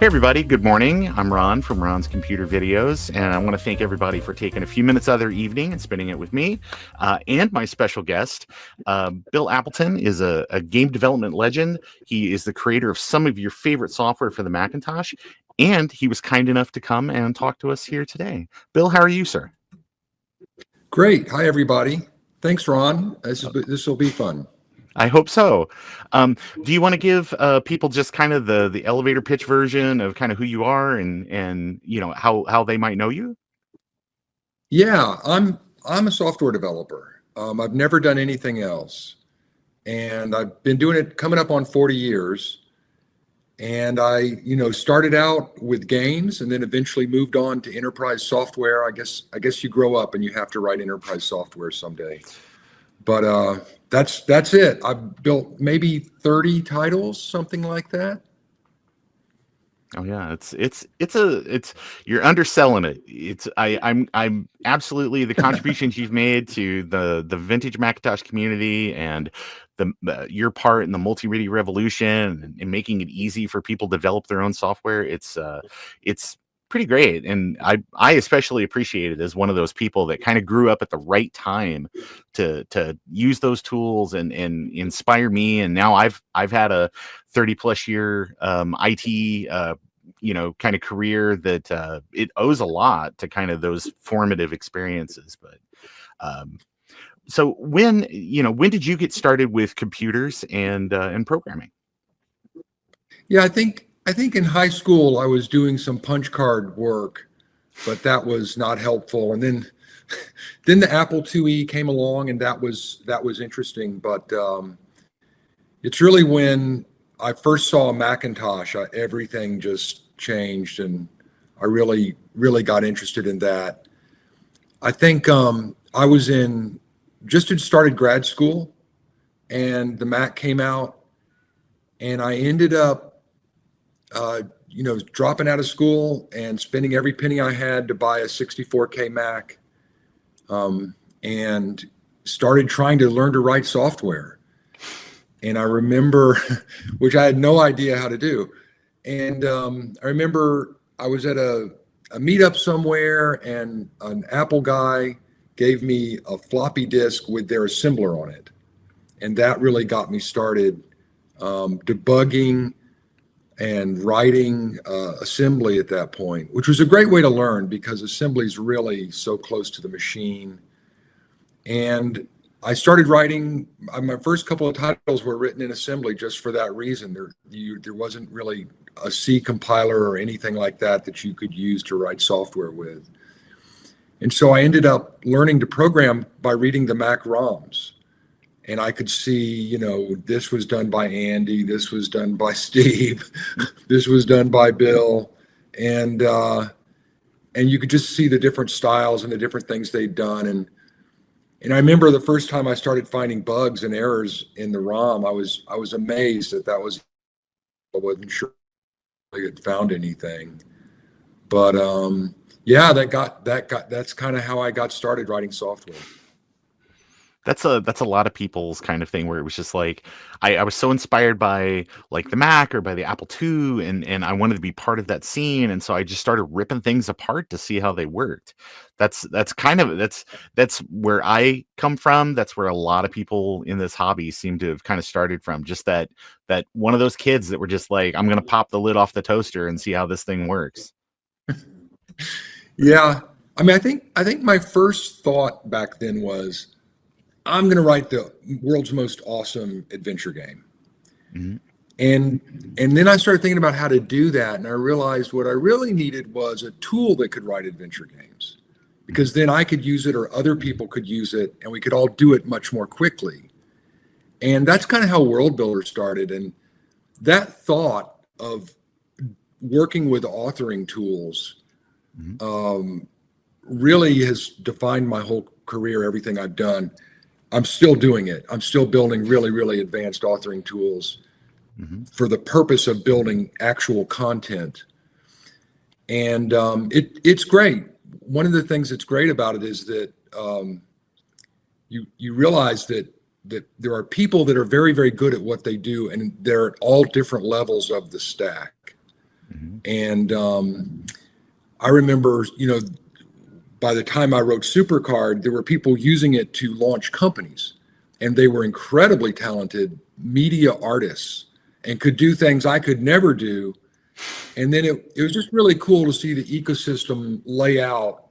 Hey everybody, good morning. I'm Ron from Ron's Computer Videos, and I want to thank everybody for taking a few minutes out of their evening and spending it with me. And my special guest, Bill Appleton, is a game development legend. He is the creator of some of your favorite software for the Macintosh, and he was kind enough to come and talk to us here today. Bill, how are you, sir? Great. Hi, everybody. Thanks, Ron. This will be fun. I hope so. Do you want to give people just kind of the elevator pitch version of kind of who you are and you know how they might know you? Yeah, I'm a software developer. I've never done anything else, and I've been doing it coming up on 40 years. And I, started out with games, and then eventually moved on to enterprise software. I guess you grow up and you have to write enterprise software someday. But that's it. I've built maybe 30 titles, something like that. Oh yeah, it's you're underselling it. I'm absolutely the contributions you've made to the vintage Macintosh community and your part in the multi-ready revolution and making it easy for people to develop their own software. It's pretty great, and I especially appreciate it as one of those people that kind of grew up at the right time to use those tools and inspire me. And now I've had a 30 plus year IT kind of career that it owes a lot to kind of those formative experiences. But so when did you get started with computers and programming? Yeah, I think in high school I was doing some punch card work, but that was not helpful. And then the Apple IIe came along, and that was interesting. But it's really when I first saw a Macintosh, everything just changed, and I really got interested in that. I think I was just had started grad school, and the Mac came out, and I ended up dropping out of school and spending every penny I had to buy a 64K Mac, and started trying to learn to write software. And I remember, which I had no idea how to do. And I remember I was at a meetup somewhere, and an Apple guy gave me a floppy disk with their assembler on it. And that really got me started debugging and writing assembly at that point, which was a great way to learn because assembly is really so close to the machine. And I started writing, my first couple of titles were written in assembly just for that reason. There wasn't really a C compiler or anything like that you could use to write software with. And so I ended up learning to program by reading the Mac ROMs. And I could see, this was done by Andy, this was done by Steve, this was done by Bill. And you could just see the different styles and the different things they'd done. And I remember the first time I started finding bugs and errors in the ROM, I was amazed that I wasn't sure I had found anything. But yeah, that's kind of how I got started writing software. That's a lot of people's kind of thing where it was just like I was so inspired by like the Mac or by the Apple II, and I wanted to be part of that scene, and so I just started ripping things apart to see how they worked. That's where I come from. That's where a lot of people in this hobby seem to have kind of started from. Just that one of those kids that were just like, I'm gonna pop the lid off the toaster and see how this thing works. Yeah, I mean, I think my first thought back then was, I'm going to write the world's most awesome adventure game. Mm-hmm. And then I started thinking about how to do that. And I realized what I really needed was a tool that could write adventure games, because then I could use it or other people could use it, and we could all do it much more quickly. And that's kind of how World Builder started. And that thought of working with authoring tools really has defined my whole career, everything I've done. I'm still doing it. I'm still building really, really advanced authoring tools for the purpose of building actual content. And it's great. One of the things that's great about it is that you realize that there are people that are very, very good at what they do, and they're at all different levels of the stack. And I remember, by the time I wrote SuperCard, there were people using it to launch companies, and they were incredibly talented media artists and could do things I could never do. And then it was just really cool to see the ecosystem lay out,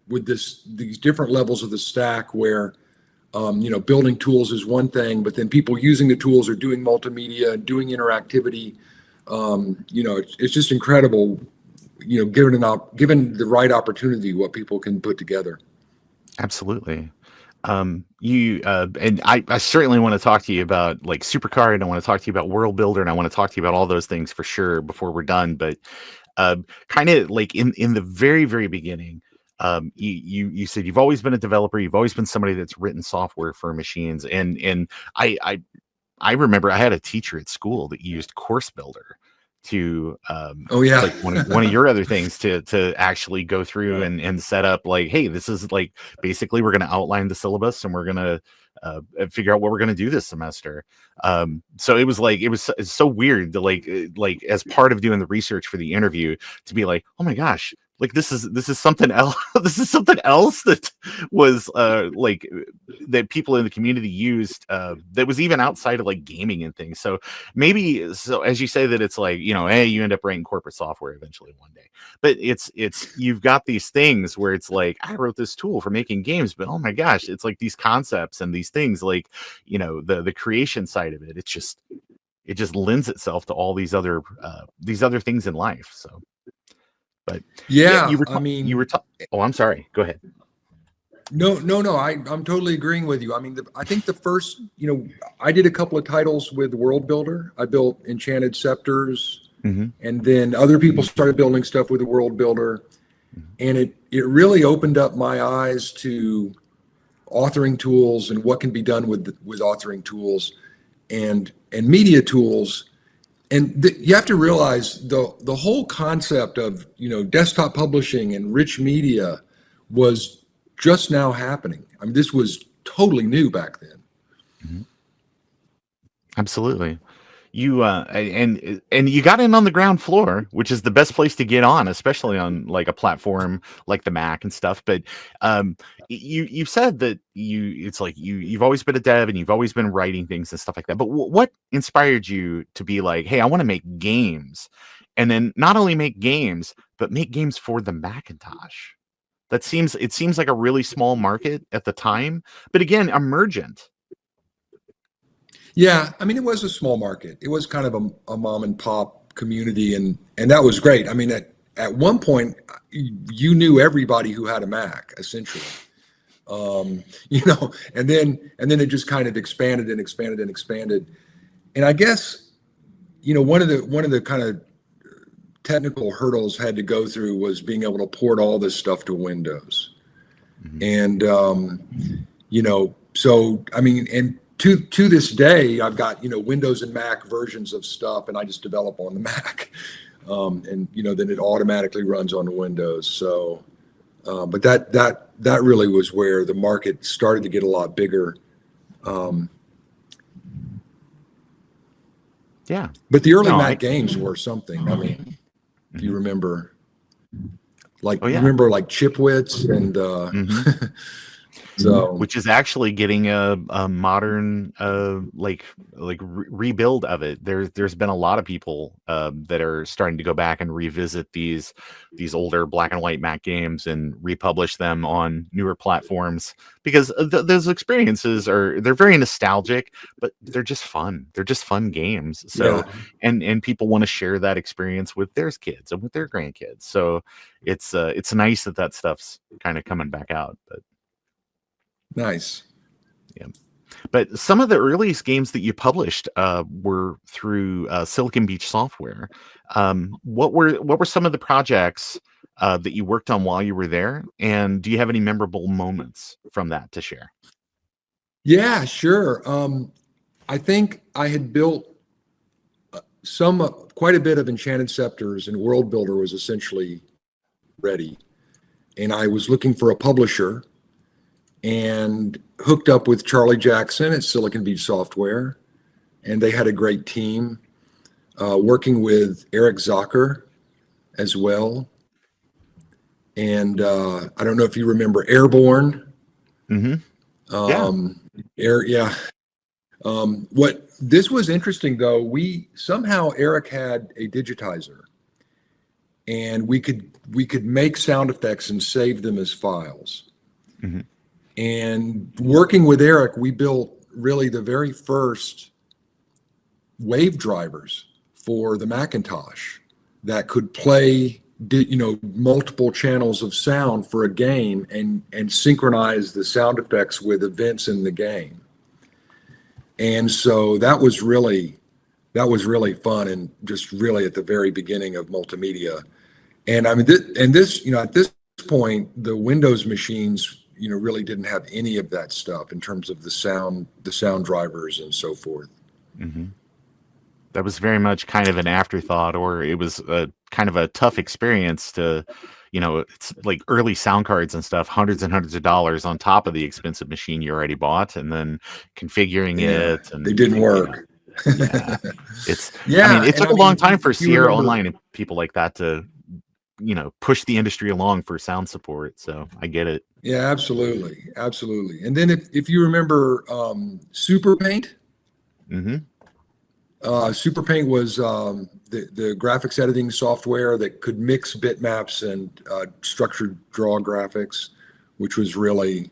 with these different levels of the stack where, building tools is one thing, but then people using the tools are doing multimedia, doing interactivity. It's just incredible, given the right opportunity, what people can put together. Absolutely. And I certainly want to talk to you about like SuperCard, and I want to talk to you about World Builder, and I want to talk to you about all those things for sure before we're done. But kind of like in the very, very beginning, you said you've always been a developer, you've always been somebody that's written software for machines, and I remember I had a teacher at school that used Course Builder to like one of your other things to actually go through and set up like, hey, this is like basically we're going to outline the syllabus and we're going to figure out what we're going to do this semester. So it was so weird to like as part of doing the research for the interview to be like, oh my gosh, like this is something else. This is something else that was like that people in the community used that was even outside of like gaming and things. So maybe, so as you say that it's like, hey, you end up writing corporate software eventually one day, but it's you've got these things where it's like, I wrote this tool for making games, but oh my gosh, it's like these concepts and these things like, the creation side of it. It just lends itself to all these other things in life. So. But you were oh, I'm sorry. Go ahead. No. I'm totally agreeing with you. I mean, I think the first, I did a couple of titles with World Builder. I built Enchanted Scepters, and then other people started building stuff with the World Builder, and it really opened up my eyes to authoring tools and what can be done with authoring tools and media tools. And you have to realize the whole concept of, desktop publishing and rich media was just now happening. I mean, this was totally new back then. Absolutely. You and you got in on the ground floor, which is the best place to get on, especially on like a platform like the Mac and stuff. But you've said that it's like you've always been a dev and you've always been writing things and stuff like that. But what inspired you to be like, hey, I want to make games, and then not only make games, but make games for the Macintosh? It seems like a really small market at the time, but again, emergent. Yeah, I mean, it was a small market. It was kind of a mom and pop community, and that was great. I mean, at one point, you knew everybody who had a Mac, essentially. And then it just kind of expanded and expanded and expanded. And I guess, one of the kind of technical hurdles had to go through was being able to port all this stuff to Windows. And so I mean, and to this day, I've got, Windows and Mac versions of stuff, and I just develop on the Mac. And, then it automatically runs on the Windows. So, but that really was where the market started to get a lot bigger. Yeah. But the early Mac games were something. I mean, if you remember, like, you remember like Chipwits and, so, which is actually getting a modern rebuild of it. There's been a lot of people that are starting to go back and revisit these older black and white Mac games and republish them on newer platforms, because those experiences they're very nostalgic, but they're just fun. They're just fun games. So and people want to share that experience with their kids and with their grandkids. So it's nice that stuff's kind of coming back out. But nice. Yeah. But some of the earliest games that you published were through Silicon Beach Software. What were some of the projects that you worked on while you were there? And do you have any memorable moments from that to share? Yeah, sure. I think I had built quite a bit of Enchanted Scepters, and World Builder was essentially ready. And I was looking for a publisher, and hooked up with Charlie Jackson at Silicon Beach Software, and they had a great team, working with Eric Zucker as well. And I don't know if you remember Airborne. Mm-hmm. Yeah. Yeah. What this was interesting though, we somehow Eric had a digitizer, and we could make sound effects and save them as files. Mm-hmm. And working with Eric, we built really the very first wave drivers for the Macintosh that could play, multiple channels of sound for a game and synchronize the sound effects with events in the game. And so that was really fun, and just really at the very beginning of multimedia. And I mean, at this point, the Windows machines, really didn't have any of that stuff in terms of the sound drivers and so forth. Mm-hmm. That was very much kind of an afterthought, or it was a kind of a tough experience to, it's like early sound cards and stuff, hundreds and hundreds of dollars on top of the expensive machine you already bought, and then configuring it. And they didn't work. Yeah. Yeah. I mean, it took a long time for Sierra remember, Online and people like that to, push the industry along for sound support. So I get it. Yeah, absolutely. Absolutely. And then if you remember Super Paint. Mm-hmm. Super Paint was the graphics editing software that could mix bitmaps and structured draw graphics, which was really,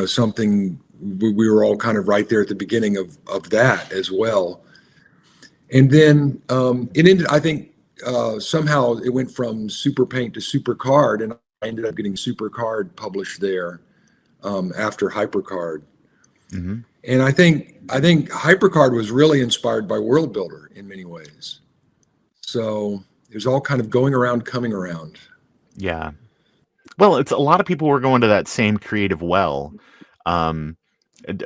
something we were all kind of right there at the beginning of that as well. And then it ended, I think, somehow it went from Super Paint to SuperCard, and I ended up getting SuperCard published there after HyperCard. Mm-hmm. And I think HyperCard was really inspired by World Builder in many ways. So it was all kind of going around, coming around. Yeah. Well, it's a lot of people were going to that same creative well,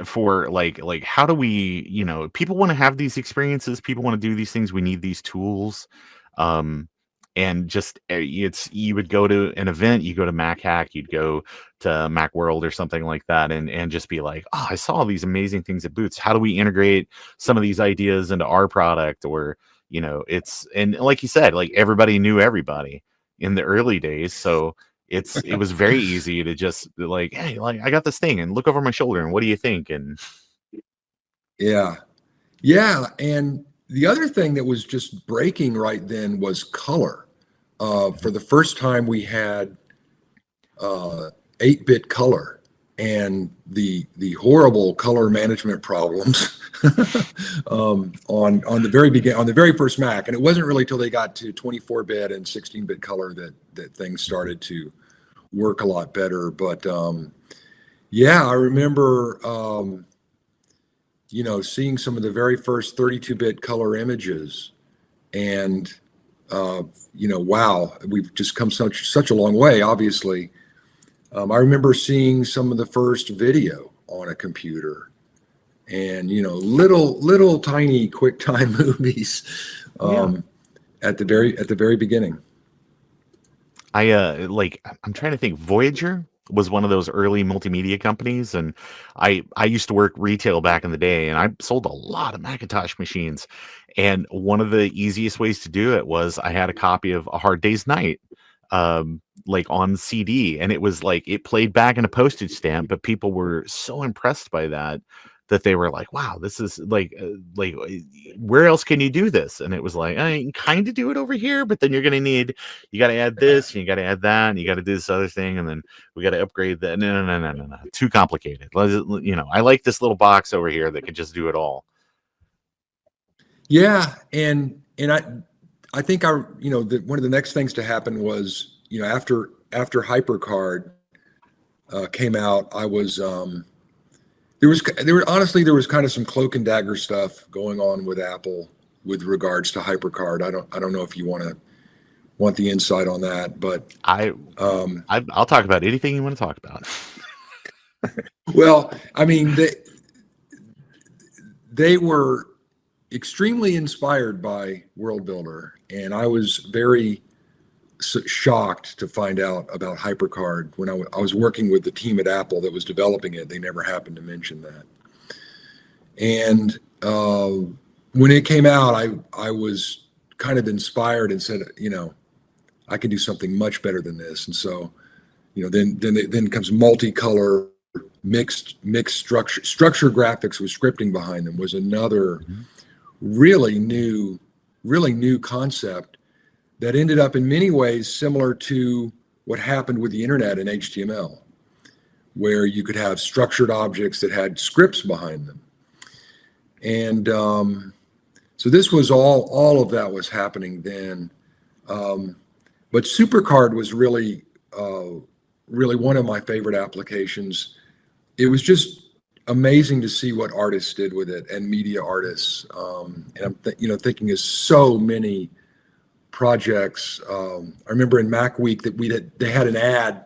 for like how do we, people want to have these experiences, people want to do these things, we need these tools. And just you would go to an event, you go to Mac Hack, you'd go to Macworld or something like that, and just be like, oh, I saw these amazing things at booths. How do we integrate some of these ideas into our product? Or and like you said, like everybody knew everybody in the early days, so it was very easy to just be like, hey, like I got this thing, and look over my shoulder, and what do you think? And yeah, and the other thing that was just breaking right then was color. For the first time, we had 8-bit color, and the horrible color management problems on the very first Mac. And it wasn't really till they got to 24-bit and 16-bit color that things started to work a lot better. But yeah, I remember seeing some of the very first 32-bit color images, and wow, we've just come such a long way, obviously. I remember seeing some of the first video on a computer, and little tiny QuickTime movies at the very beginning. I'm trying to think. Voyager was one of those early multimedia companies, and I used to work retail back in the day, and I sold a lot of Macintosh machines. And one of the easiest ways to do it was I had a copy of A Hard Day's Night, like on CD, and it was like it played back in a postage stamp, but people were so impressed by that they were like, wow, this is like where else can you do this? And it was like, I can kind of do it over here, but then you got to add this, and you got to add that, and you got to do this other thing, and then we got to upgrade that. No, too complicated. I like this little box over here that could just do it all. Yeah, and I think one of the next things to happen was, after HyperCard came out, I was there was kind of some cloak and dagger stuff going on with Apple with regards to HyperCard. I don't know if you want the insight on that, but I'll talk about anything you want to talk about. Well, I mean, they were extremely inspired by World Builder, and I was very shocked to find out about HyperCard when I was working with the team at Apple that was developing it. They never happened to mention that. And when it came out, I was kind of inspired and said, I can do something much better than this. And so, then comes multicolor, mixed structure graphics with scripting behind them was another really new concept that ended up in many ways similar to what happened with the internet and HTML, where you could have structured objects that had scripts behind them. And so this was all of that was happening then. But SuperCard was really one of my favorite applications. It was just amazing to see what artists did with it, and media artists. And I'm thinking of so many projects. I remember in Mac Week that they had an ad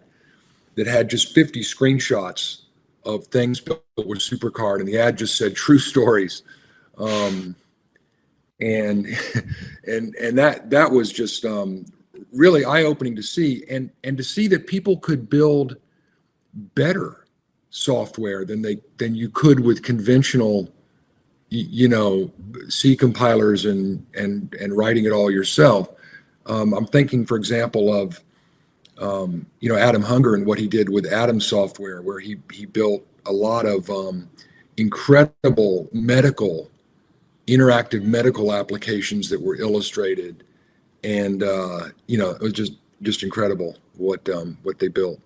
that had just 50 screenshots of things built with SuperCard, and the ad just said "True Stories," and that was just really eye-opening to see, and to see that people could build better software than you could with conventional, C compilers and writing it all yourself. I'm thinking, for example, of Adam Hunger and what he did with Atom software, where he built a lot of incredible interactive medical applications that were illustrated, and it was just incredible what they built.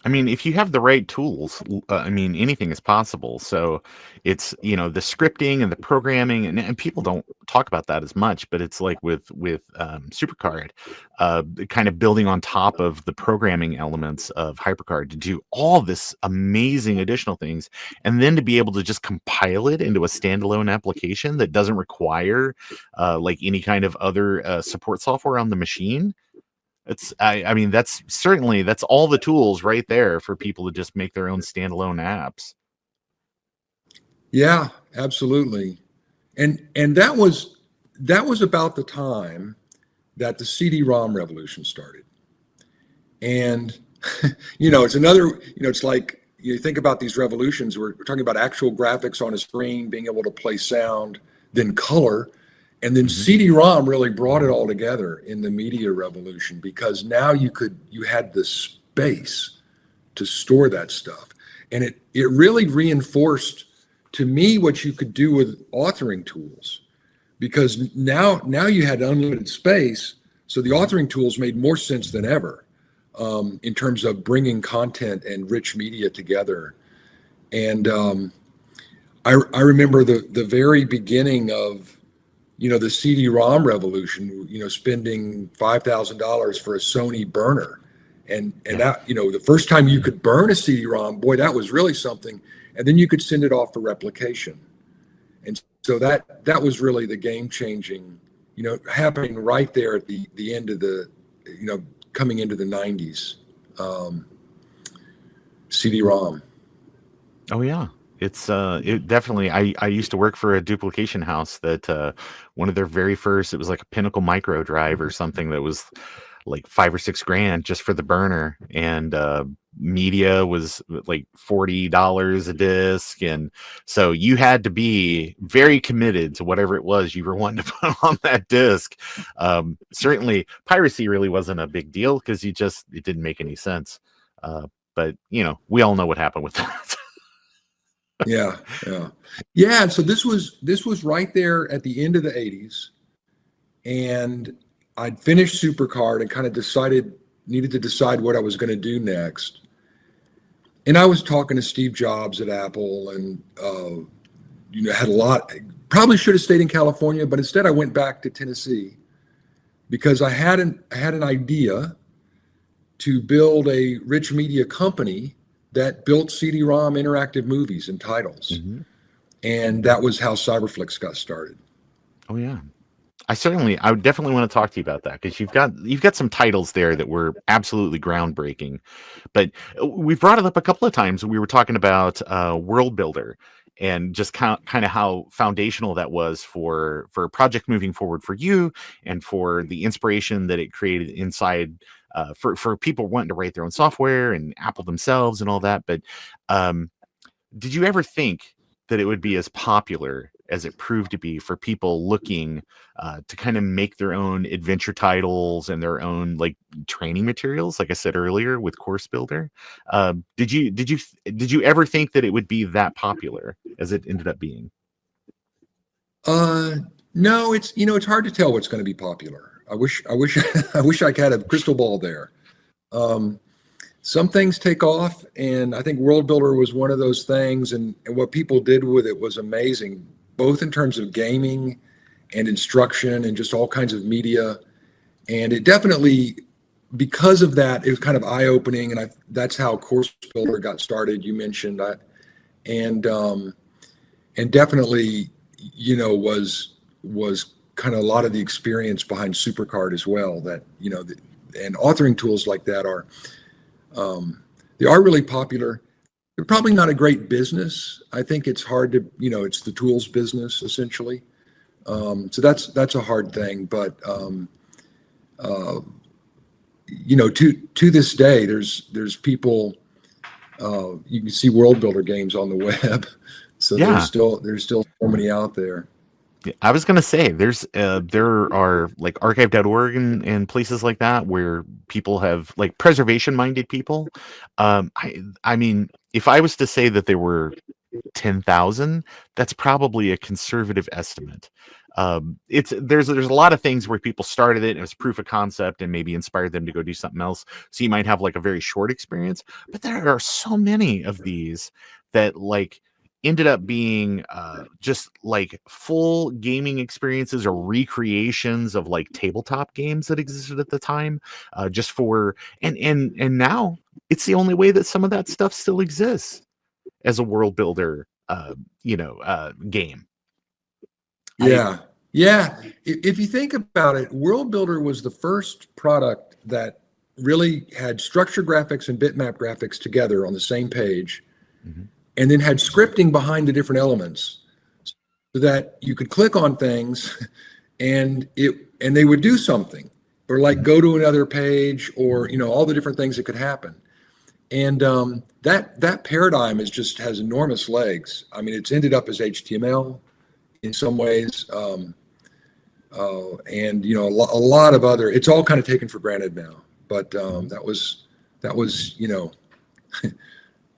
I mean, if you have the right tools, anything is possible. So it's, the scripting and the programming, and people don't talk about that as much, but it's like with SuperCard, kind of building on top of the programming elements of HyperCard to do all this amazing additional things, and then to be able to just compile it into a standalone application that doesn't require like any kind of other support software on the machine. That's all the tools right there for people to just make their own standalone apps. Yeah, absolutely. And that was about the time that the CD-ROM revolution started. And it's another, it's like you think about these revolutions, we're talking about actual graphics on a screen, being able to play sound, then color. And then CD-ROM really brought it all together in the media revolution, because now you had the space to store that stuff. And it really reinforced to me what you could do with authoring tools, because now you had unlimited space. So the authoring tools made more sense than ever in terms of bringing content and rich media together. And I remember the very beginning of the CD-ROM revolution, spending $5,000 for a Sony burner. And that, the first time you could burn a CD-ROM, boy, that was really something. And then you could send it off for replication. And so that was really the game changing, happening right there at the end of the, coming into the 90s, CD-ROM. Oh, yeah. It's it definitely. I used to work for a duplication house that one of their very first, it was like a Pinnacle micro drive or something that was like $5 or $6 grand just for the burner, and media was like $40 a disc, and so you had to be very committed to whatever it was you were wanting to put on that disc. Certainly, piracy really wasn't a big deal because it didn't make any sense. But we all know what happened with that. Yeah. And so this was right there at the end of the 80s, and I'd finished SuperCard and kind of needed to decide what I was going to do next. And I was talking to Steve Jobs at Apple, and had a lot. Probably should have stayed in California, but instead I went back to Tennessee because I had an idea to build a rich media company that built CD-ROM interactive movies and titles. And that was how Cyberflix got started. Oh, yeah. I would definitely want to talk to you about that, because you've got some titles there that were absolutely groundbreaking. But we've brought it up a couple of times. We were talking about World Builder and just kind of how foundational that was for a project moving forward for you, and for the inspiration that it created inside for people wanting to write their own software and Apple themselves and all that. But did you ever think that it would be as popular as it proved to be for people looking to kind of make their own adventure titles and their own like training materials, like I said earlier with Course Builder. Did you ever think that it would be that popular as it ended up being? No, it's hard to tell what's going to be popular. I wish I wish I had a crystal ball there. Some things take off, and I think World Builder was one of those things, and what people did with it was amazing, both in terms of gaming and instruction and just all kinds of media. And it definitely, because of that, it was kind of eye-opening, and that's how Course Builder got started. You mentioned that, and definitely, was kind of a lot of the experience behind SuperCard as well. That and authoring tools like that are they are really popular. They're probably not a great business. I think it's hard to it's the tools business essentially. So that's a hard thing, but to this day, there's people. You can see World Builder games on the web, so Yeah. there's still so many out there. I was gonna say there are like archive.org and places like that where people have like preservation minded people. I mean, if I was to say that there were 10,000, that's probably a conservative estimate. There's a lot of things where people started it and it was proof of concept and maybe inspired them to go do something else. So you might have like a very short experience, but there are so many of these that like ended up being just like full gaming experiences or recreations of like tabletop games that existed at the time, just for and now it's the only way that some of that stuff still exists as a world builder game. Yeah. If you think about it, World Builder was the first product that really had structure graphics and bitmap graphics together on the same page, and then had scripting behind the different elements so that you could click on things and they would do something, or like go to another page, or all the different things that could happen. And that paradigm has enormous legs. I mean, it's ended up as HTML in some ways, and a lot of other. It's all kind of taken for granted now. But that was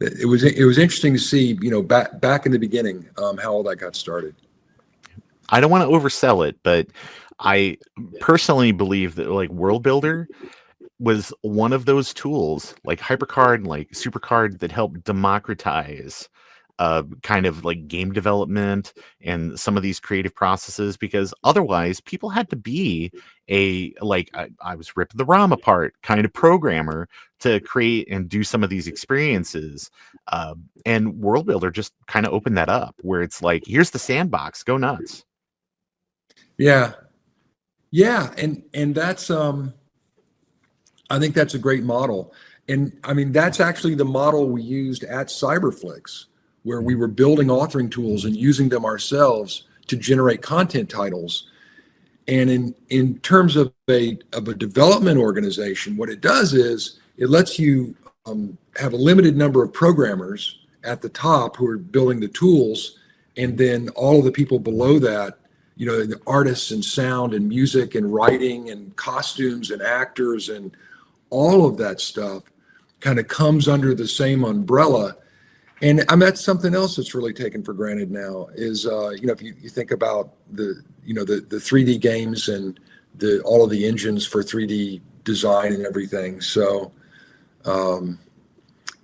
it was interesting to see back in the beginning how all that got started. I don't want to oversell it, but I personally believe that like World Builder was one of those tools like HyperCard, like SuperCard, that helped democratize kind of like game development and some of these creative processes, because otherwise people had to be I was ripping the ROM apart kind of programmer to create and do some of these experiences. And World Builder just kind of opened that up where it's like, here's the sandbox, go nuts. Yeah. And that's I think that's a great model. And I mean, that's actually the model we used at Cyberflix, where we were building authoring tools and using them ourselves to generate content titles. And in terms of a development organization, what it does is it lets you have a limited number of programmers at the top who are building the tools, and then all of the people below that, the artists and sound and music and writing and costumes and actors and all of that stuff kind of comes under the same umbrella. And I mean, that's something else that's really taken for granted now is, if you think about the 3D games and all of the engines for 3D design and everything. So,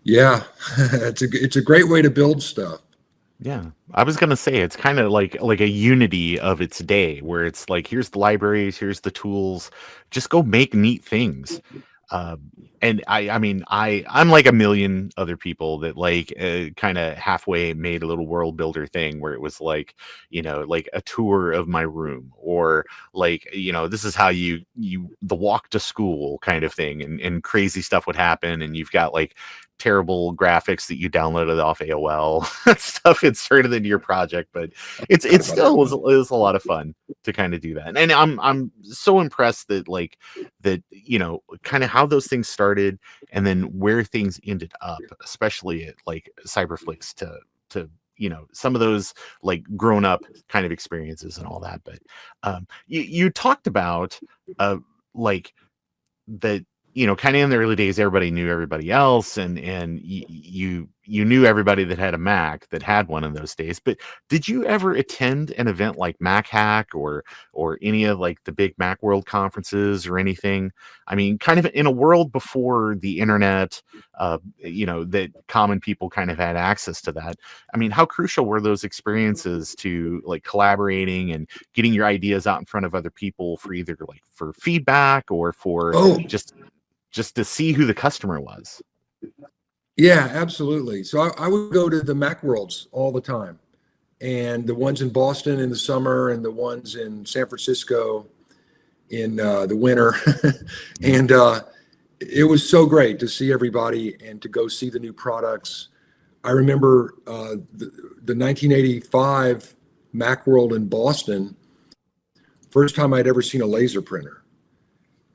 it's a great way to build stuff. Yeah, I was gonna say it's kind of like a unity of its day, where it's like, here's the libraries, here's the tools, just go make neat things. And I mean, I'm like a million other people that like kind of halfway made a little world builder thing where it was like, like a tour of my room, or like, this is how you the walk to school kind of thing, and crazy stuff would happen, and you've got like terrible graphics that you downloaded off AOL stuff inserted into your project, but it still was a lot of fun to kind of do that. And I'm so impressed that like that, kind of how those things started and then where things ended up, especially at like Cyberflix to some of those like grown up kind of experiences and all that. But you talked about like that, kind of in the early days, everybody knew everybody else, and you knew everybody that had a Mac that had one in those days. But did you ever attend an event like Mac Hack or any of like the big Mac World conferences or anything? I mean, kind of in a world before the internet, that common people kind of had access to that. I mean, how crucial were those experiences to like collaborating and getting your ideas out in front of other people for either like for feedback or for just to see who the customer was? Yeah, absolutely. So I would go to the Mac Worlds all the time, and the ones in Boston in the summer and the ones in San Francisco in the winter. And it was so great to see everybody and to go see the new products. I remember the 1985 Mac World in Boston, first time I'd ever seen a laser printer.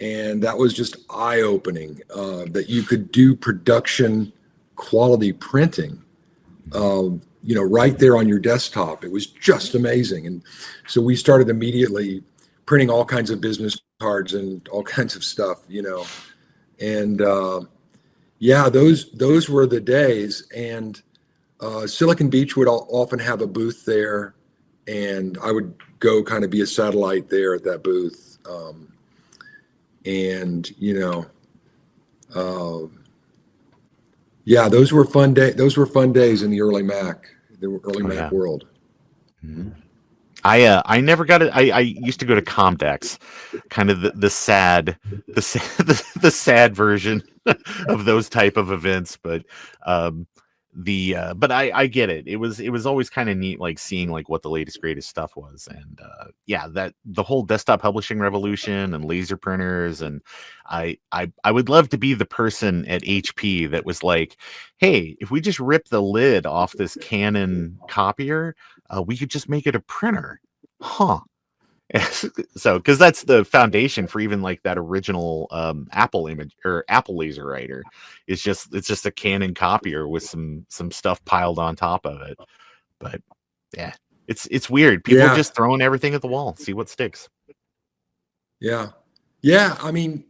And that was just eye-opening, that you could do production quality printing, right there on your desktop. It was just amazing. And so we started immediately printing all kinds of business cards and all kinds of stuff, and those were the days. And Silicon Beach would often have a booth there, and I would go kind of be a satellite there at that booth. Those were fun days in the early Mac, Mac world. Mm-hmm. I never got it. I used to go to Comdex, kind of the sad version of those type of events. But but I get it. It was always kind of neat, like seeing like what the latest greatest stuff was. And that the whole desktop publishing revolution and laser printers. And I would love to be the person at HP that was like, hey, if we just rip the lid off this Canon copier, we could just make it a printer. So because that's the foundation for even like that original Apple image or Apple laser writer. It's just a Canon copier with some stuff piled on top of it. But yeah, it's weird. People just throwing everything at the wall, see what sticks. Yeah. I mean,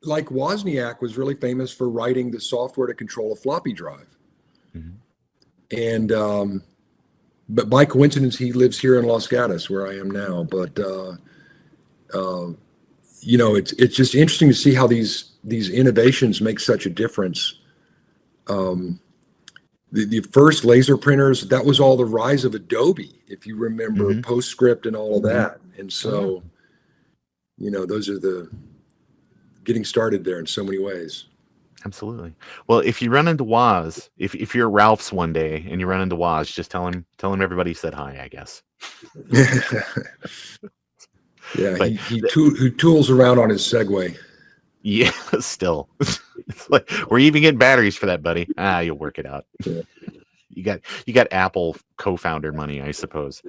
like Wozniak was really famous for writing the software to control a floppy drive. Mm-hmm. And but by coincidence, he lives here in Los Gatos, where I am now. But it's just interesting to see how these innovations make such a difference. The first laser printers, that was all the rise of Adobe, if you remember, mm-hmm. PostScript and all of that. And so, those are the getting started there in so many ways. Absolutely. Well, if you run into Woz, if you're at Ralph's one day and you run into Woz, just tell him everybody said hi, I guess. Yeah, but he tools around on his Segway. Yeah, still. It's like, we're even getting batteries for that, buddy. You'll work it out. Yeah. You got Apple co-founder money, I suppose.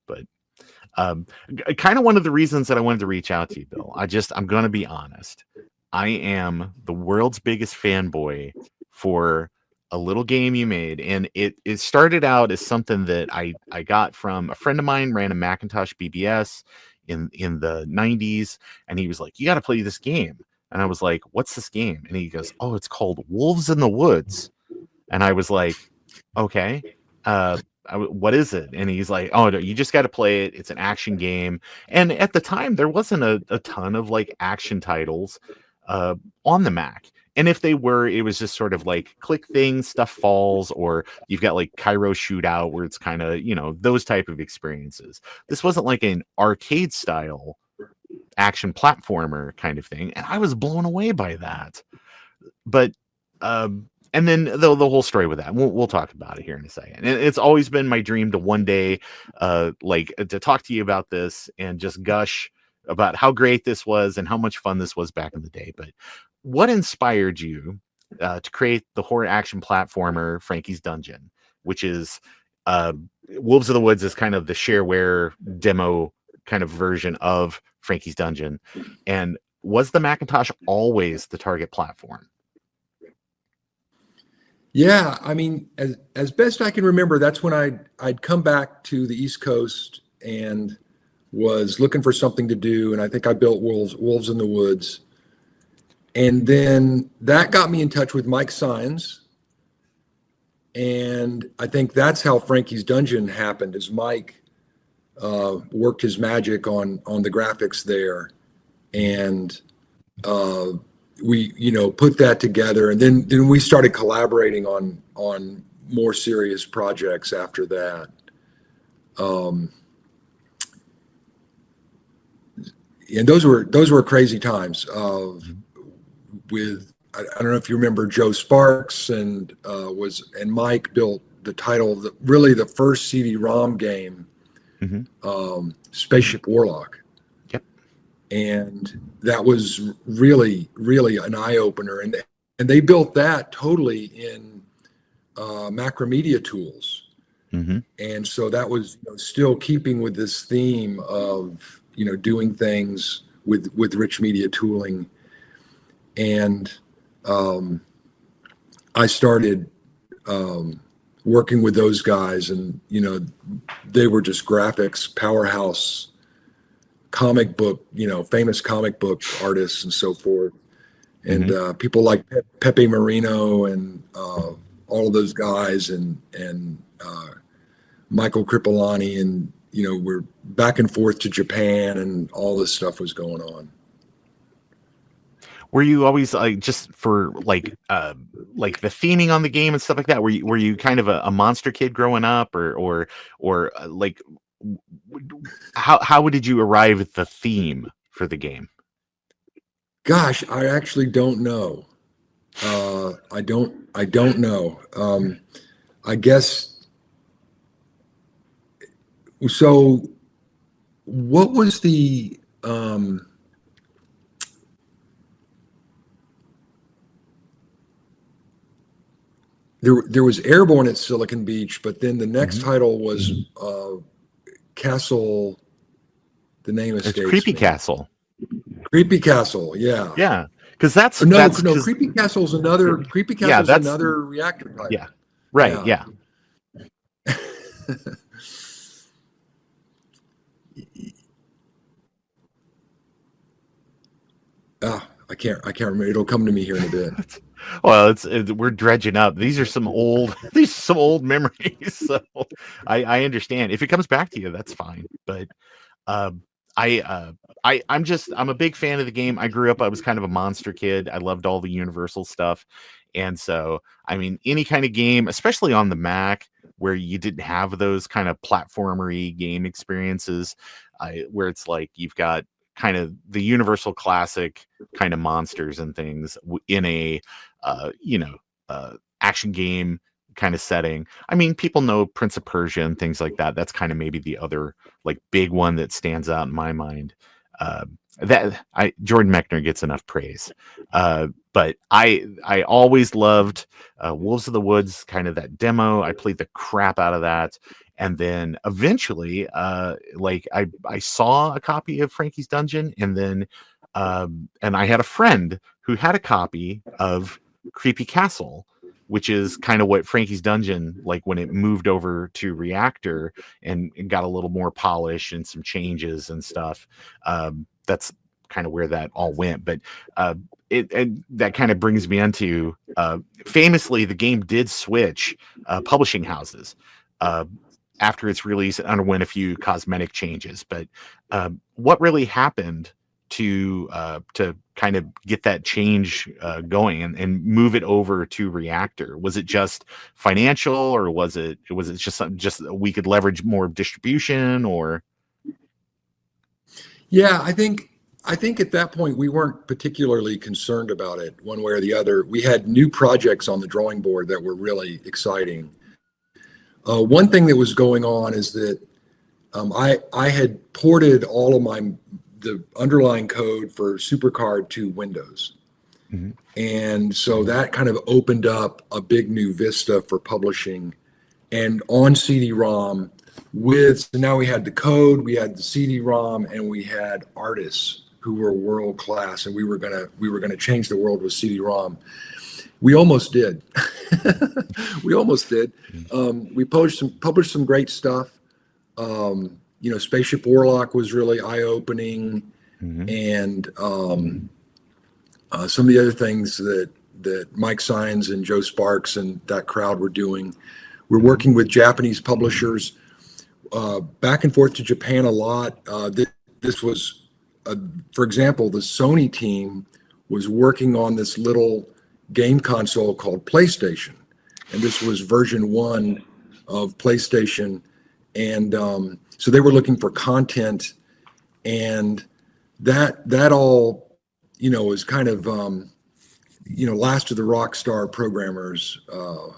But kind of one of the reasons that I wanted to reach out to you, Bill. I'm going to be honest. I am the world's biggest fanboy for a little game you made. And it started out as something that I got from a friend of mine, ran a Macintosh BBS in the 90s. And he was like, you got to play this game. And I was like, what's this game? And he goes, oh, it's called Wolves in the Woods. And I was like, okay, what is it? And he's like, oh, no, you just got to play it. It's an action game. And at the time, there wasn't a ton of like action titles on the Mac. And if they were, it was just sort of like click things, stuff falls, or you've got like Cairo Shootout where it's kind of, those type of experiences. This wasn't like an arcade style action platformer kind of thing. And I was blown away by that. But, and then the whole story with that, we'll talk about it here in a second. And it's always been my dream to one day, to talk to you about this and just gush about how great this was and how much fun this was back in the day. But what inspired you to create the horror action platformer Frankie's Dungeon, which is Wolves of the Woods is kind of the shareware demo kind of version of Frankie's Dungeon? And was the Macintosh always the target platform? Yeah, I mean, as best I can remember, that's when I'd come back to the East Coast and was looking for something to do, and I think I built Wolves in the Woods, and then that got me in touch with Mike Sines, and I think that's how Frankie's Dungeon happened. Is Mike worked his magic on the graphics there, and we put that together, and then we started collaborating on more serious projects after that. And those were crazy times with I don't know if you remember Joe Sparks and Mike built the title, really the first CD-ROM game, Spaceship Warlock. Yep. And that was really, really an eye-opener. And they built that totally in Macromedia tools. And so that was still keeping with this theme of doing things with rich media tooling. And I started working with those guys, and they were just graphics powerhouse, comic book, famous comic book artists and so forth, and people like Pepe Marino and all of those guys, and Michael Krippolani, and we're back and forth to Japan, and all this stuff was going on. Were you always just for like the theming on the game and stuff like that? Were you kind of a monster kid growing up, or like how did you arrive at the theme for the game? Gosh, I actually don't know. I don't know. I guess so. What was the There was Airborne at Silicon Beach, but then the next title was Castle. The name escapes me. Creepy Castle. Creepy Castle, yeah. Yeah, because that's Creepy Castle's another another reactor type. Yeah, right. Yeah. I can't remember. It'll come to me here in a bit. Well, we're dredging up. These are some old memories. So I understand. If it comes back to you, that's fine. But I'm a big fan of the game. I grew up, I was kind of a monster kid. I loved all the Universal stuff. And so, I mean, any kind of game, especially on the Mac, where you didn't have those kind of platformery game experiences, where it's like you've got kind of the Universal classic kind of monsters and things in a action game kind of setting. I mean, people know Prince of Persia and things like that. That's kind of maybe the other like big one that stands out in my mind. Jordan Mechner gets enough praise, but I always loved Wolves of the Woods, kind of that demo. I played the crap out of that. And then eventually, I saw a copy of Frankie's Dungeon, and then and I had a friend who had a copy of Creepy Castle, which is kind of what Frankie's Dungeon, like when it moved over to Reactor and got a little more polish and some changes and stuff. That's kind of where that all went. But that kind of brings me into famously, the game did switch publishing houses. After its release, it underwent a few cosmetic changes. But what really happened to kind of get that change going and move it over to Reactor? Was it just financial, or was it just something just we could leverage more distribution? Or yeah, I think at that point we weren't particularly concerned about it one way or the other. We had new projects on the drawing board that were really exciting. One thing that was going on is that I had ported all of the underlying code for SuperCard to Windows. And so that kind of opened up a big new vista for publishing, and on CD-ROM so now we had the code, we had the CD-ROM, and we had artists who were world class, and we were gonna change the world with CD-ROM. We almost did. We almost did. We published some great stuff. Spaceship Warlock was really eye-opening, and some of the other things that Mike Sines and Joe Sparks and that crowd were doing. We're working with Japanese publishers, back and forth to Japan a lot. This was, for example, the Sony team was working on this little game console called PlayStation, and this was version 1 of PlayStation, and so they were looking for content, and that all was kind of last of the rock star programmers, going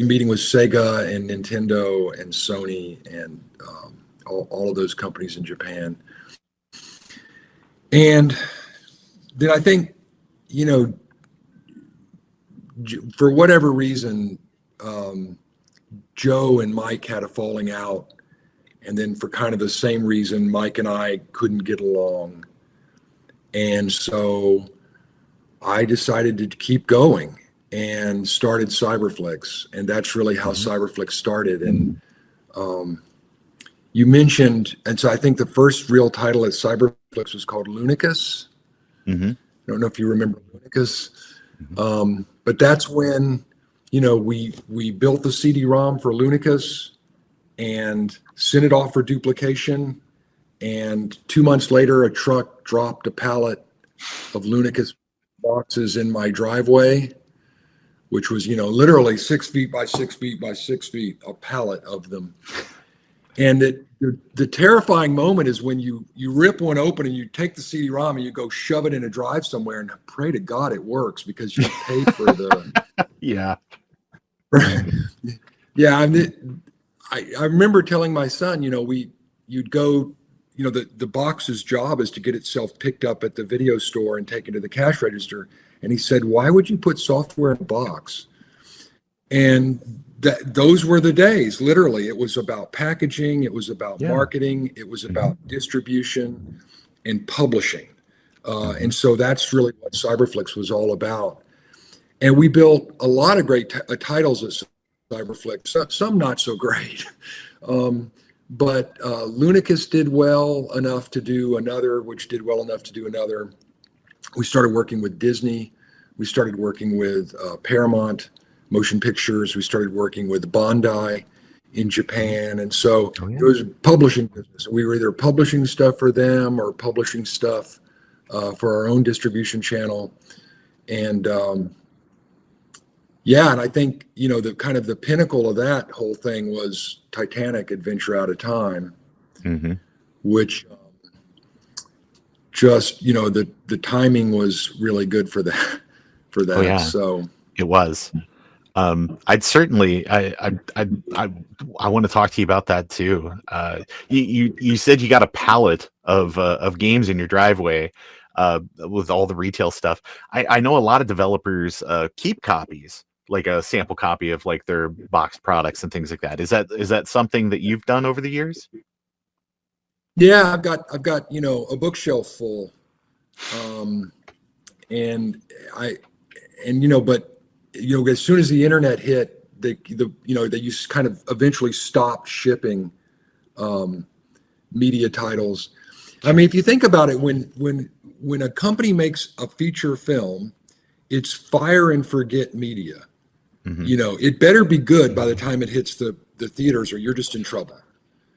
meeting with Sega and Nintendo and Sony and all of those companies in Japan. And then I think, for whatever reason, Joe and Mike had a falling out. And then for kind of the same reason, Mike and I couldn't get along. And so I decided to keep going and started Cyberflix. And that's really how Cyberflix started. And you mentioned, and so I think the first real title at Cyberflix was called Lunicus. I don't know if you remember Lunicus, but that's when, we built the CD-ROM for Lunicus and sent it off for duplication. And 2 months later, a truck dropped a pallet of Lunicus boxes in my driveway, which was, literally 6 feet by 6 feet by 6 feet, a pallet of them. And the terrifying moment is when you rip one open and you take the CD-ROM and you go shove it in a drive somewhere and pray to God it works, because you paid for the yeah. Yeah, I remember telling my son, you'd go, the box's job is to get itself picked up at the video store and taken to the cash register. And he said, why would you put software in a box? And those were the days. Literally, it was about packaging, it was about marketing, it was about distribution and publishing. And so that's really what Cyberflix was all about. And we built a lot of great titles at Cyberflix, some not so great. But Lunicus did well enough to do another, which did well enough to do another. We started working with Disney. We started working with Paramount Motion Pictures. We started working with Bandai in Japan. And so it was publishing business. We were either publishing stuff for them or publishing stuff for our own distribution channel. And and I think, the kind of the pinnacle of that whole thing was Titanic Adventure Out of Time, which just, the timing was really good for that. Oh, yeah. So it was. I'd certainly, I want to talk to you about that too. You said you got a pallet of games in your driveway with all the retail stuff. I know a lot of developers keep copies, like a sample copy of like their boxed products and things like that. Is that something that you've done over the years? Yeah, I've got a bookshelf full, but as soon as the internet hit, they kind of eventually stopped shipping media titles. I mean, if you think about it, when a company makes a feature film, it's fire and forget media. It better be good by the time it hits the theaters, or you're just in trouble.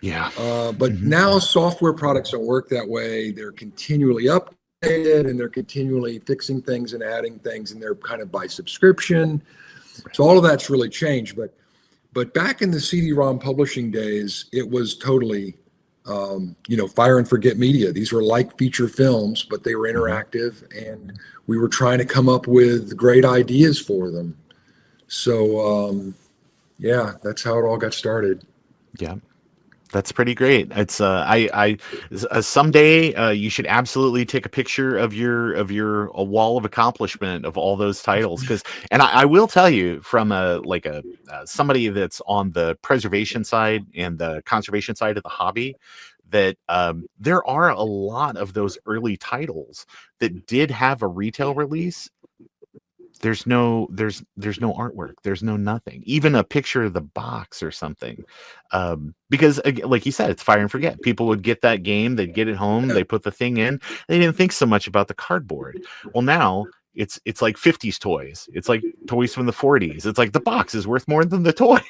Yeah. But now software products don't work that way. They're continually updated and they're continually fixing things and adding things, and they're kind of by subscription. Right. So all of that's really changed. But back in the CD-ROM publishing days, it was totally, fire and forget media. These were like feature films, but they were interactive, and we were trying to come up with great ideas for them. So, that's how it all got started. Yeah. That's pretty great. It's someday you should absolutely take a picture of your a wall of accomplishment of all those titles, because and I will tell you from a somebody that's on the preservation side and the conservation side of the hobby, that there are a lot of those early titles that did have a retail release. There's no artwork, there's no nothing, even a picture of the box or something, because like you said, it's fire and forget. People would get that game, they'd get it home, they put the thing in, they didn't think so much about the cardboard. Well, now it's like 50s toys, it's like toys from the 40s, it's like the box is worth more than the toy.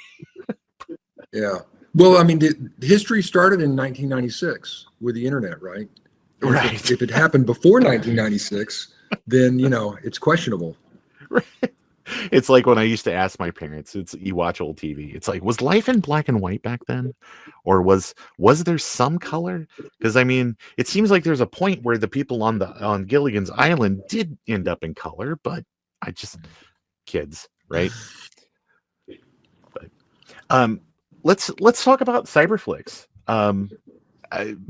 Yeah. Well, I mean, history started in 1996 with the internet, right? And Right. if it happened before 1996, then, it's questionable. It's like when I used to ask my parents, you watch old TV, it's like, was life in black and white back then, or was there some color? Because I mean, it seems like there's a point where the people on Gilligan's Island did end up in color, but I just kids, right? But let's talk about Cyberflix.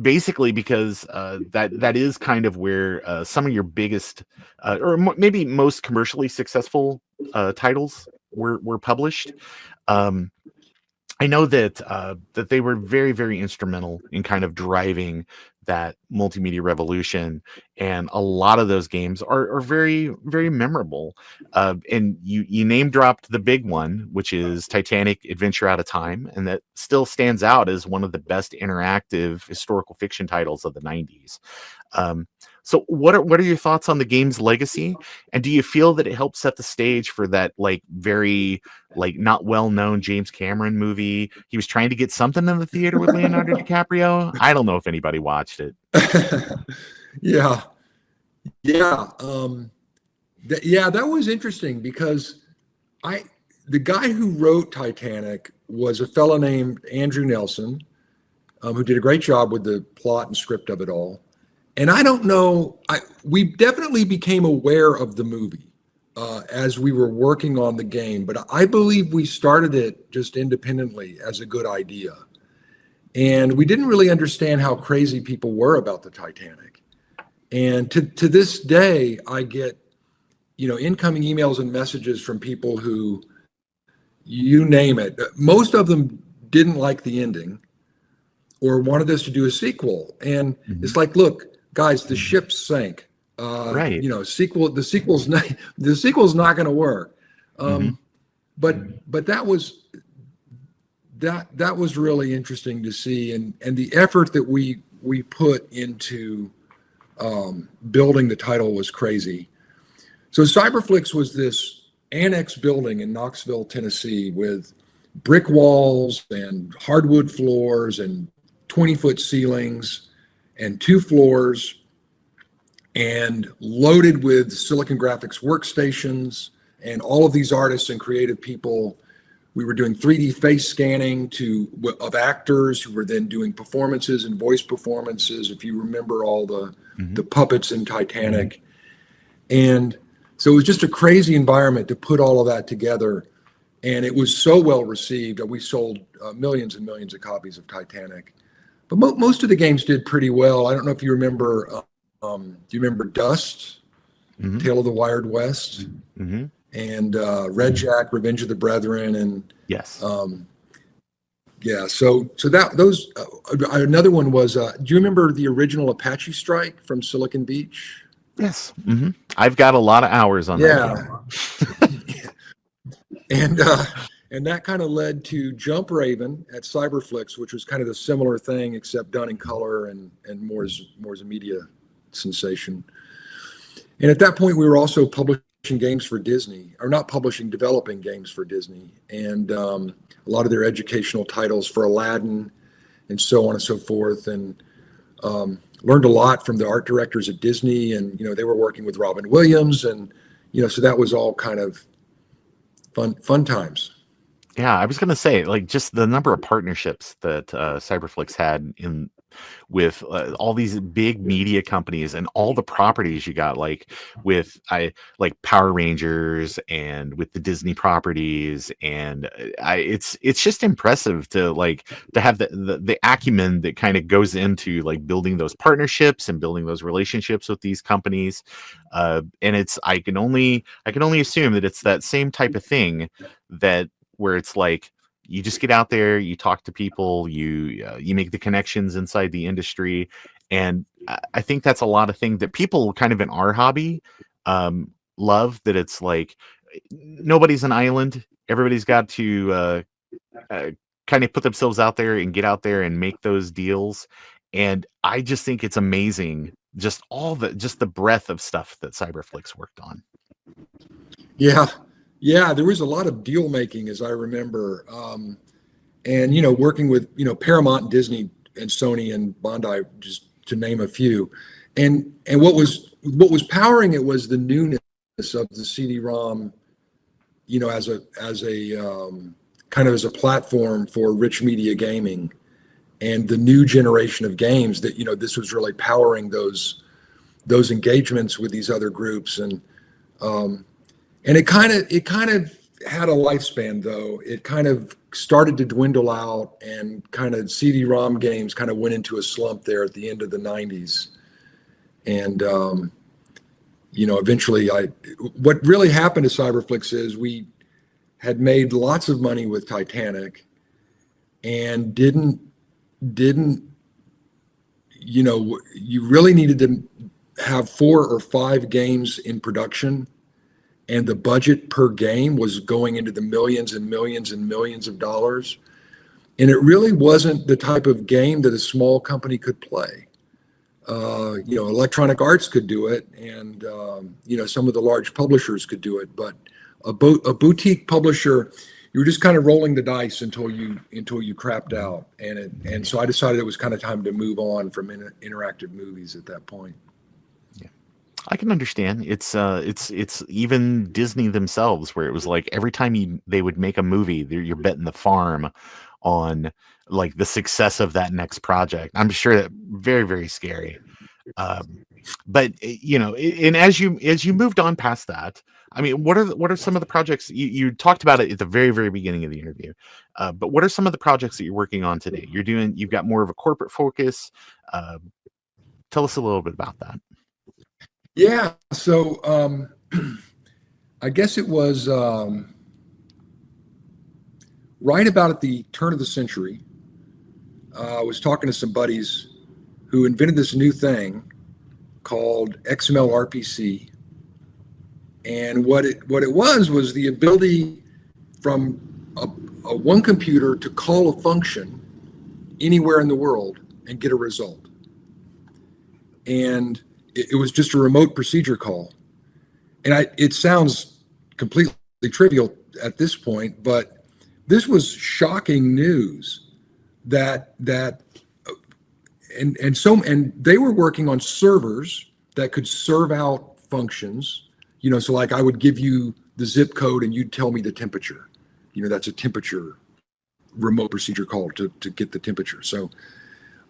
Basically, because that is kind of where some of your biggest maybe most commercially successful titles were published. I know that that they were very, very instrumental in kind of driving that multimedia revolution, and a lot of those games are very, very memorable. And you name dropped the big one, which is Titanic Adventure Out of Time, and that still stands out as one of the best interactive historical fiction titles of the 90s. So what are your thoughts on the game's legacy, and do you feel that it helped set the stage for that very not well known James Cameron movie? He was trying to get something in the theater with Leonardo DiCaprio. I don't know if anybody watched it. Yeah. Yeah. That was interesting because the guy who wrote Titanic was a fellow named Andrew Nelson, who did a great job with the plot and script of it all. And I don't know, we definitely became aware of the movie as we were working on the game, but I believe we started it just independently as a good idea. And we didn't really understand how crazy people were about the Titanic. And to this day, I get, incoming emails and messages from people who, you name it, most of them didn't like the ending or wanted us to do a sequel. And it's like, look, guys, the ship sank. Right. The sequel's not going to work. But that was really interesting to see, and the effort that we put into building the title was crazy. So Cyberflix was this annex building in Knoxville, Tennessee, with brick walls and hardwood floors and 20-foot ceilings and 2 floors, and loaded with Silicon Graphics workstations and all of these artists and creative people. We were doing 3D face scanning of actors who were then doing performances and voice performances, if you remember all the puppets in Titanic. And so it was just a crazy environment to put all of that together. And it was so well received that we sold millions and millions of copies of Titanic. But most of the games did pretty well. I don't know if you remember, do you remember Dust, Tale of the Wired West, and Red Jack, Revenge of the Brethren, and yes, So those another one was. Do you remember the original Apache Strike from Silicon Beach? Yes, I've got a lot of hours on that game. And that kind of led to Jump Raven at Cyberflix, which was kind of the similar thing, except done in color and more as a media sensation. And at that point, we were also publishing games for Disney, or not publishing, developing games for Disney, and a lot of their educational titles for Aladdin, and so on and so forth. And learned a lot from the art directors at Disney, and they were working with Robin Williams, and so that was all kind of fun times. Yeah, I was going to say, just the number of partnerships that Cyberflix had all these big media companies and all the properties you got, like with Power Rangers and with the Disney properties, and it's just impressive to have the acumen that kind of goes into like building those partnerships and building those relationships with these companies. And I can only assume that it's that same type of thing, that where it's like you just get out there, you talk to people, you make the connections inside the industry. And I think that's a lot of things that people kind of in our hobby love, that it's like nobody's an island. Everybody's got to kind of put themselves out there and get out there and make those deals. And I just think it's amazing, just the breadth of stuff that Cyberflix worked on. Yeah, there was a lot of deal making, as I remember, and working with Paramount and Disney and Sony and Bondi, just to name a few. And what was powering it was the newness of the CD-ROM, as a kind of as a platform for rich media gaming, and the new generation of games that this was really powering those engagements with these other groups. And it kind of had a lifespan, though. It kind of started to dwindle out, and kind of CD-ROM games kind of went into a slump there at the end of the 90s. And eventually what really happened to Cyberflix is we had made lots of money with Titanic, and didn't you really needed to have 4 or 5 games in production, and the budget per game was going into the millions and millions and millions of dollars. And it really wasn't the type of game that a small company could play. Electronic Arts could do it, and some of the large publishers could do it, but a boutique publisher, you were just kind of rolling the dice until you crapped out. And so I decided it was kind of time to move on from interactive movies at that point. I can understand. It's even Disney themselves, where it was like every time they would make a movie, you're betting the farm on like the success of that next project. I'm sure that very, very scary. But and as you moved on past that, I mean, what are some of the projects you talked about it at the very, very beginning of the interview? But what are some of the projects that you're working on today? You've got more of a corporate focus. Tell us a little bit about that. Yeah, so I guess it was right about at the turn of the century. I was talking to some buddies who invented this new thing called XML RPC, and what it was the ability from a one computer to call a function anywhere in the world and get a result. And it was just a remote procedure call. And it sounds completely trivial at this point, but this was shocking news that and they were working on servers that could serve out functions, so like I would give you the zip code and you'd tell me the temperature. That's a temperature remote procedure call to get the temperature. So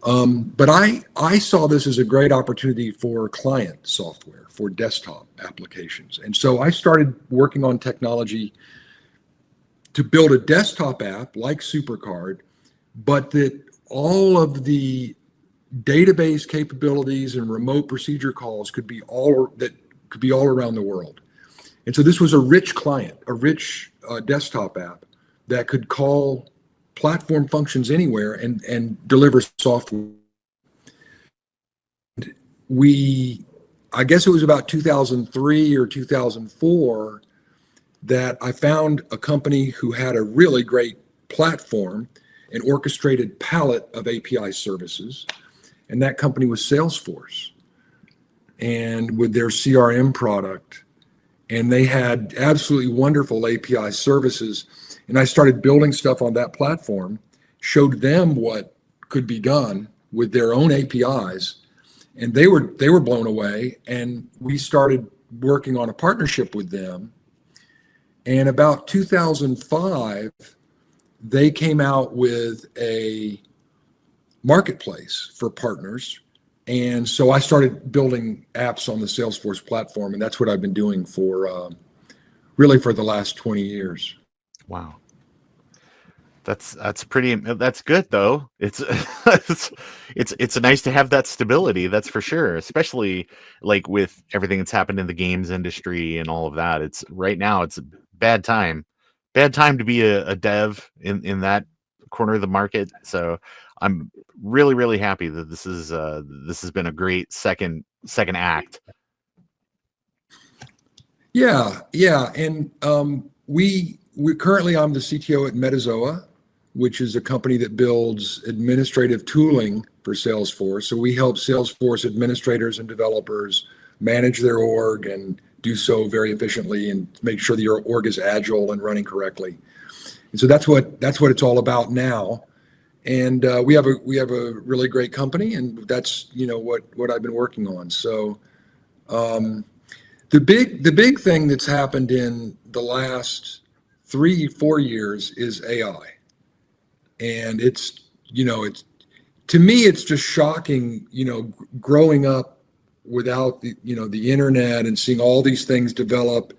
but I saw this as a great opportunity for client software, for desktop applications. And so I started working on technology to build a desktop app like SuperCard, but that all of the database capabilities and remote procedure calls could be all around the world. And so this was a rich client, a rich desktop app that could call platform functions anywhere and deliver software. I guess it was about 2003 or 2004 that I found a company who had a really great platform, an orchestrated palette of API services, and that company was Salesforce, and with their CRM product, and they had absolutely wonderful API services. And I started building stuff on that platform, showed them what could be done with their own APIs, and they were blown away. And we started working on a partnership with them. And about 2005, they came out with a marketplace for partners. And so I started building apps on the Salesforce platform, and that's what I've been doing for really for the last 20 years. Wow. That's good though. It's it's nice to have that stability, that's for sure, especially like with everything that's happened in the games industry and all of that. It's right now it's a bad time to be a dev in that corner of the market. So I'm really happy that this has been a great second act. Yeah, and we currently, I'm the CTO at Metazoa, which is a company that builds administrative tooling for Salesforce. So we help Salesforce administrators and developers manage their org and do so very efficiently and make sure that your org is agile and running correctly. And so that's what it's all about now. And we have a really great company, and that's what I've been working on. So the big thing that's happened in the last 3-4 years is AI. And it's to me, it's just shocking, growing up without the internet and seeing all these things develop.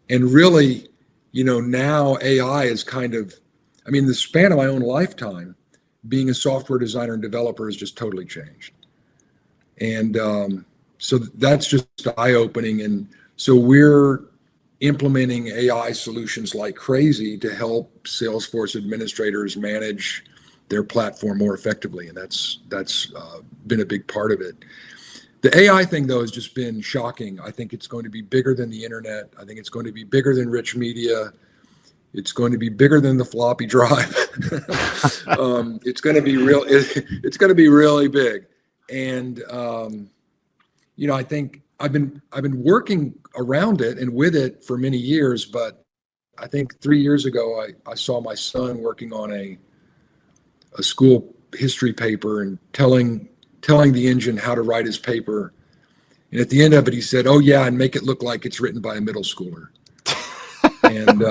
And really, now AI is kind of, the span of my own lifetime, being a software designer and developer has just totally changed. And so that's just eye-opening. And so we're implementing AI solutions like crazy to help Salesforce administrators manage their platform more effectively, and that's been a big part of it. The AI thing, though, has just been shocking. I think it's going to be bigger than the internet. I think it's going to be bigger than rich media. It's going to be bigger than the floppy drive. It's going to be real. It's going to be really big, and I think I've been working around it and with it for many years, but I think 3 years ago I saw my son working on a school history paper and telling the engine how to write his paper, and at the end of it he said, "Oh yeah, and make it look like it's written by a middle schooler." And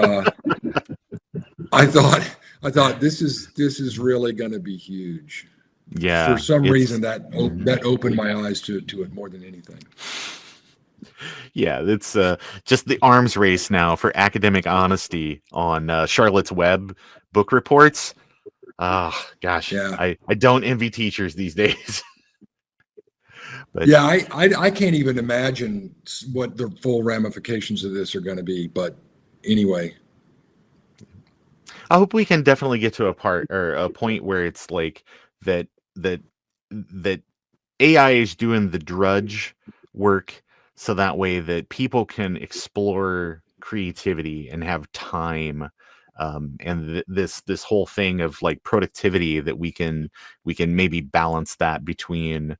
I thought this is really going to be huge. Yeah. For some reason that opened my eyes to it more than anything. Yeah, it's just the arms race now for academic honesty on Charlotte's Web book reports. Oh, gosh, Yeah. I don't envy teachers these days. But yeah, I can't even imagine what the full ramifications of this are going to be. But anyway, I hope we can definitely get to a point where it's like that AI is doing the drudge work, so that way that people can explore creativity and have time, and this whole thing of like productivity, that we can maybe balance that between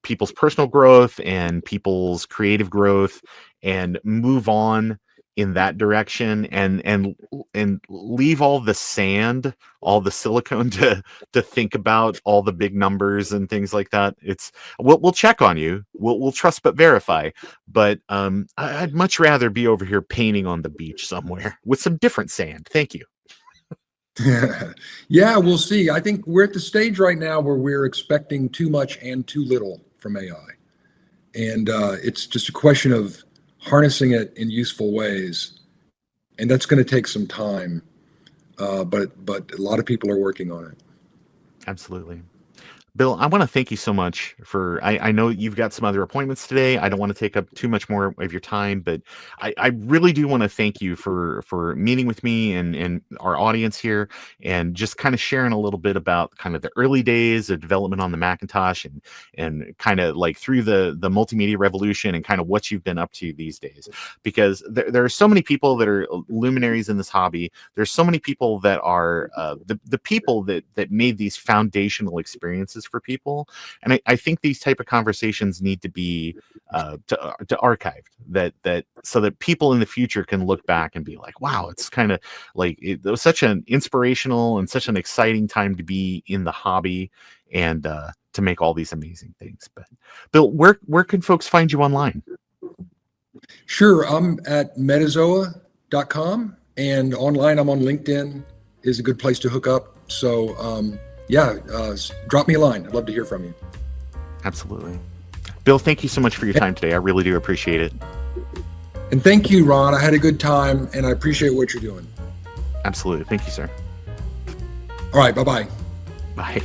people's personal growth and people's creative growth, and move on in that direction, and leave all the sand, all the silicone to think about all the big numbers and things like that. We'll check on you. We'll trust but verify. But I'd much rather be over here painting on the beach somewhere with some different sand. Thank you. Yeah, we'll see. I think we're at the stage right now where we're expecting too much and too little from AI. And it's just a question of harnessing it in useful ways. And that's going to take some time. But a lot of people are working on it. Absolutely. Bill, I want to thank you so much for, I know you've got some other appointments today. I don't want to take up too much more of your time, but I really do want to thank you for meeting with me and our audience here, and just kind of sharing a little bit about kind of the early days of development on the Macintosh, and kind of like through the multimedia revolution, and kind of what you've been up to these days. Because there are so many people that are luminaries in this hobby. There's so many people that are the people that made these foundational experiences for people, and I think these type of conversations need to be to archived, that so that people in the future can look back and be like, wow, it's kind of like it was such an inspirational and such an exciting time to be in the hobby, and to make all these amazing things. But Bill, where can folks find you online? Sure, I'm at metazoa.com, and online I'm on LinkedIn is a good place to hook up. So yeah, drop me a line. I'd love to hear from you. Absolutely. Bill, thank you so much for your time today. I really do appreciate it. And thank you, Ron. I had a good time, and I appreciate what you're doing. Absolutely. Thank you, sir. All right. Bye-bye. Bye.